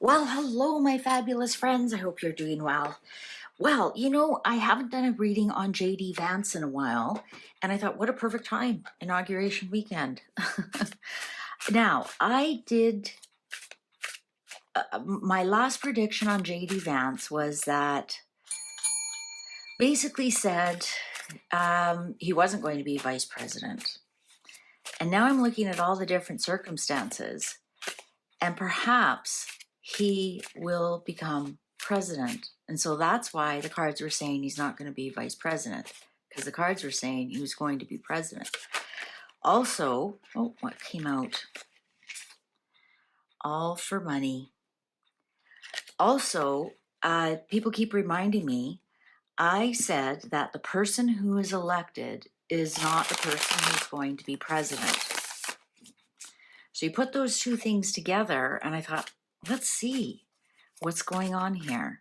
Well, hello, my fabulous friends. I hope you're doing well. Well, I haven't done a reading on JD Vance in a while, and I thought, what a perfect time, inauguration weekend. Now, I did my last prediction on JD Vance was that basically said he wasn't going to be vice president. And now I'm looking at all the different circumstances, and perhaps he will become president. And so that's why the cards were saying he's not going to be vice president, because the cards were saying he was going to be president. Also, what came out? All for money. Also, people keep reminding me, I said that the person who is elected is not the person who's going to be president. So you put those two things together, and I thought, let's see what's going on here.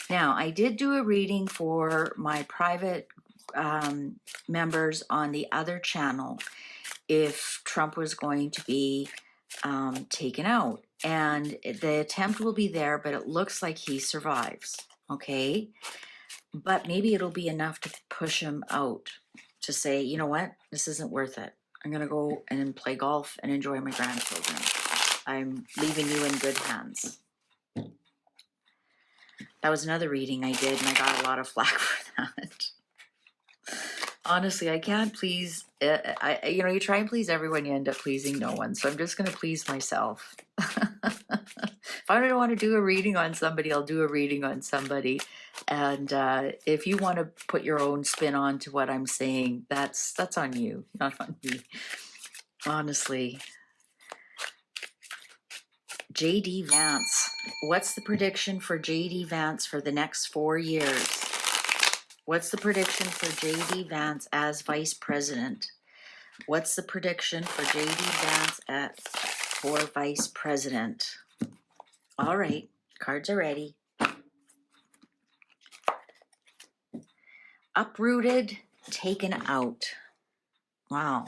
Now, I did do a reading for my private members on the other channel if Trump was going to be taken out. And the attempt will be there, but it looks like he survives, okay? But maybe it'll be enough to push him out, to say, you know what, this isn't worth it. I'm going to go and play golf and enjoy my grandchildren. I'm leaving you in good hands. That was another reading I did, and I got a lot of flack for that. Honestly, I can't please, you try and please everyone, you end up pleasing no one. So I'm just going to please myself. If I don't want to do a reading on somebody, I'll do a reading on somebody. And if you want to put your own spin on to what I'm saying, that's on you, not on me. Honestly. JD Vance. What's the prediction for JD Vance for the next 4 years? What's the prediction for JD Vance as vice president? What's the prediction for JD Vance for vice president? All right, cards are ready. Uprooted, taken out. Wow.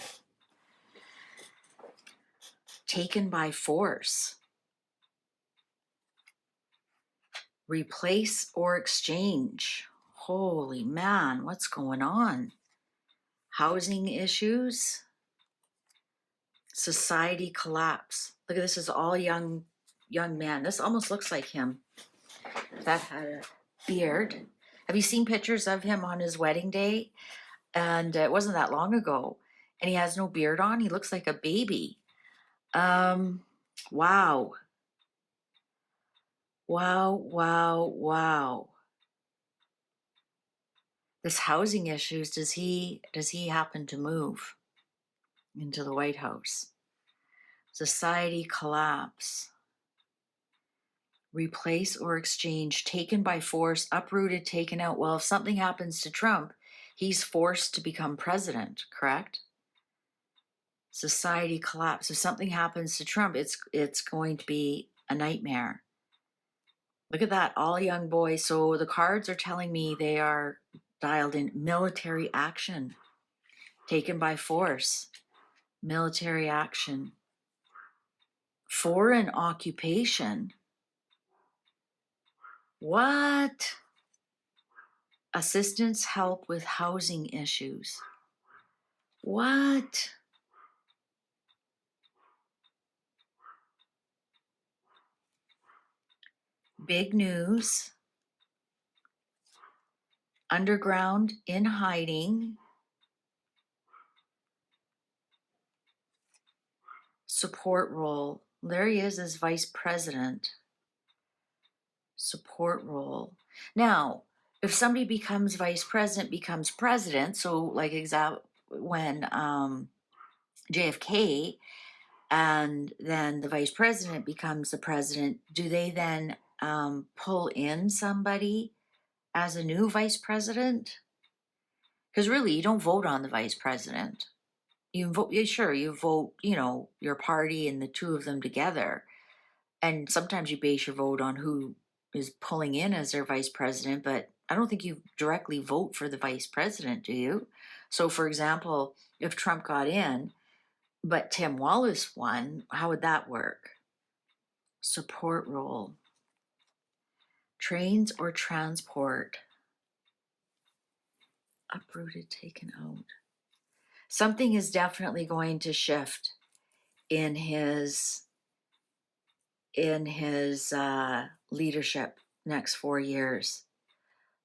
Taken by force. Replace or exchange. Holy man, what's going on? Housing issues. Society collapse. Look at this, is all young man. This almost looks like him. That had a beard. Have you seen pictures of him on his wedding day? And it wasn't that long ago. And he has no beard on. He looks like a baby. Wow. Wow. This housing issues, does he happen to move into the White House? Society collapse. Replace or exchange, taken by force, uprooted, taken out. Well, if something happens to Trump, he's forced to become president, correct? Society collapse. If something happens to Trump, it's going to be a nightmare. Look at that, all young boys. So the cards are telling me they are dialed in. Military action, taken by force. Military action. Foreign occupation. What? Assistance, help with housing issues. What? Big news. Underground, in hiding. Support role. There he is as vice president. Support role. Now, if somebody becomes vice president, becomes president, so like when JFK, and then the vice president becomes the president, do they then pull in somebody as a new vice president? Because really, you don't vote on the vice president. You vote, yeah, sure, you vote, your party and the two of them together. And sometimes you base your vote on who is pulling in as their vice president, but I don't think you directly vote for the vice president, do you? So, for example, if Trump got in, but Tim Wallace won, how would that work? Support role. Trains or transport. Uprooted, taken out. Something is definitely going to shift in his leadership next 4 years.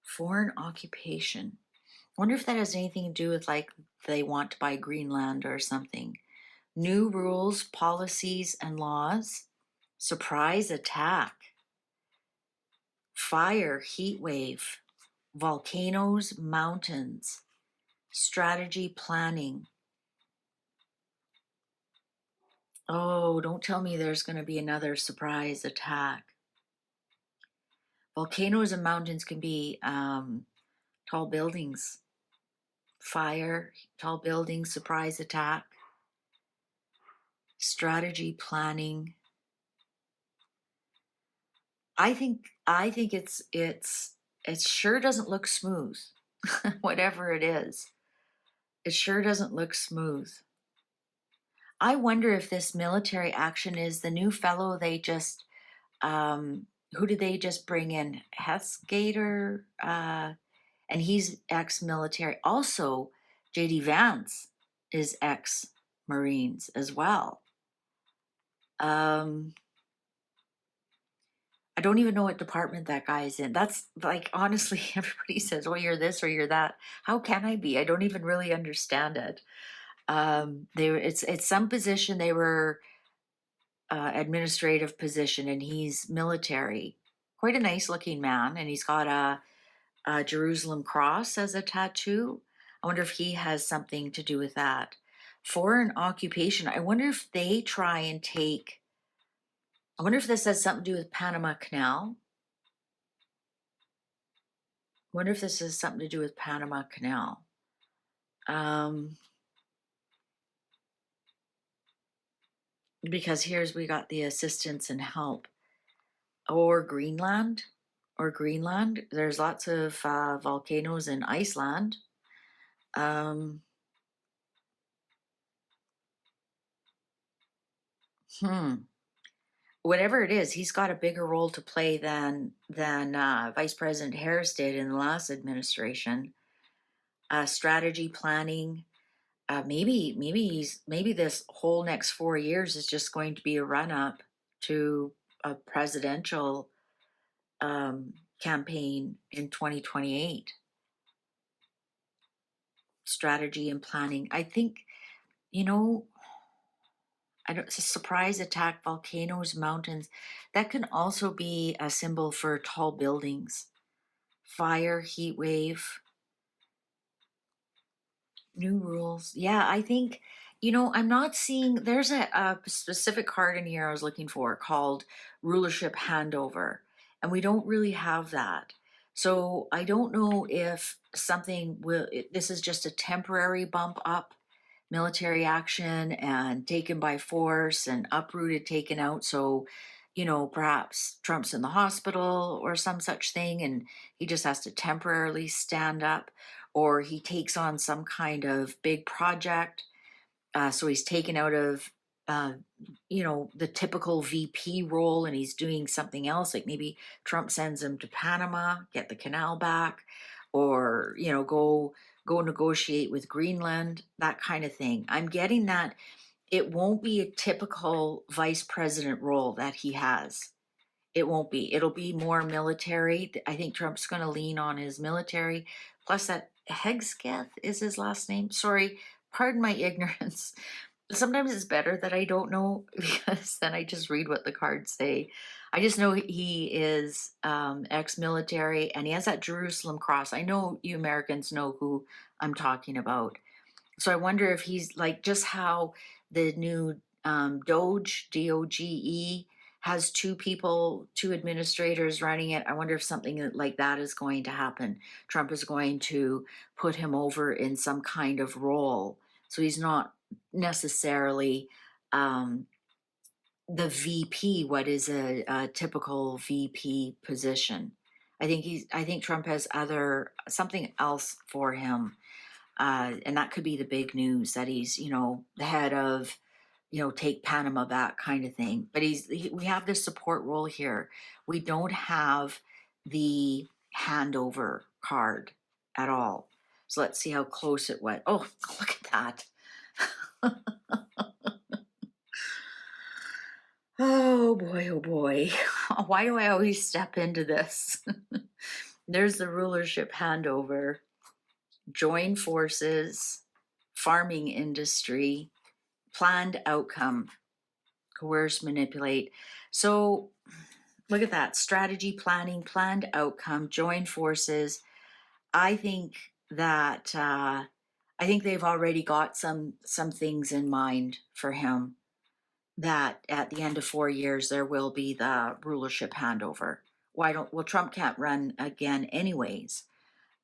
Foreign occupation. I wonder if that has anything to do with like they want to buy Greenland or something. New rules, policies, and laws. Surprise attack. Fire, heat wave. Volcanoes, mountains. Strategy, planning. Oh, don't tell me there's going to be another surprise attack. Volcanoes and mountains can be tall buildings. Fire, tall buildings, surprise attack. Strategy, planning. I think it sure doesn't look smooth. Whatever it is. It sure doesn't look smooth. I wonder if this military action is the new fellow they just who did they just bring in? Hesgater, and he's ex-military. Also, JD Vance is ex-Marines as well. I don't even know what department that guy's in. That's like, honestly, everybody says, oh, you're this or you're that. How can I be? I don't even really understand it. It's some position. They were administrative position, and he's military. Quite a nice looking man, and he's got a Jerusalem cross as a tattoo. I wonder if he has something to do with that. Foreign occupation. I wonder if they try and take. I wonder if this has something to do with Panama Canal. Wonder if this has something to do with Panama Canal. Because we got the assistance and help. Or Greenland. There's lots of volcanoes in Iceland. Whatever it is, he's got a bigger role to play than Vice President Harris did in the last administration. Strategy planning. Maybe this whole next 4 years is just going to be a run up to a presidential campaign in 2028. Strategy and planning. I think, it's a surprise attack, volcanoes, mountains. That can also be a symbol for tall buildings. Fire, heat wave, new rules. Yeah, I think, I'm not seeing, there's a specific card in here I was looking for called rulership handover, and we don't really have that. So I don't know if this is just a temporary bump up, military action and taken by force and uprooted, taken out. So, perhaps Trump's in the hospital or some such thing, and he just has to temporarily stand up, or he takes on some kind of big project. So he's taken out of, the typical VP role, and he's doing something else. Like maybe Trump sends him to Panama, get the canal back, or, go negotiate with Greenland, that kind of thing. I'm getting that it won't be a typical vice president role that he has. It won't be. It'll be more military. I think Trump's going to lean on his military. Plus, that Hegsketh is his last name. Sorry, pardon my ignorance. Sometimes it's better that I don't know, because then I just read what the cards say. I just know he is ex-military, and he has that Jerusalem cross. I know you Americans know who I'm talking about. So I wonder if he's like just how the new Doge, DOGE, has two administrators running it. I wonder if something like that is going to happen. Trump is going to put him over in some kind of role. So he's not necessarily the VP, what is a typical VP position. I think Trump has something else for him. And that could be the big news, that he's, the head of, take Panama back kind of thing. But we have this support role here. We don't have the handover card at all. So let's see how close it went. Oh, look at that. Oh boy, oh boy. Why do I always step into this? There's the rulership handover, join forces, farming industry, planned outcome, coerce, manipulate. So look at that, strategy, planning, planned outcome, join forces. I think that I think they've already got some things in mind for him, that at the end of 4 years there will be the rulership handover. Well, Trump can't run again anyways.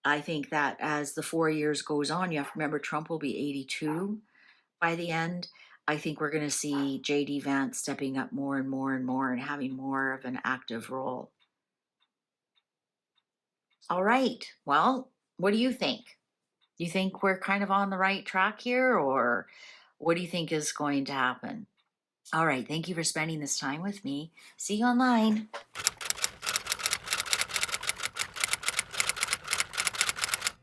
I think that as the 4 years goes on, you have to remember Trump will be 82 by the end. I think we're going to see JD Vance stepping up more and more and more and having more of an active role. All right. Well, what do you think? Do you think we're kind of on the right track here, or what do you think is going to happen? All right. Thank you for spending this time with me. See you online.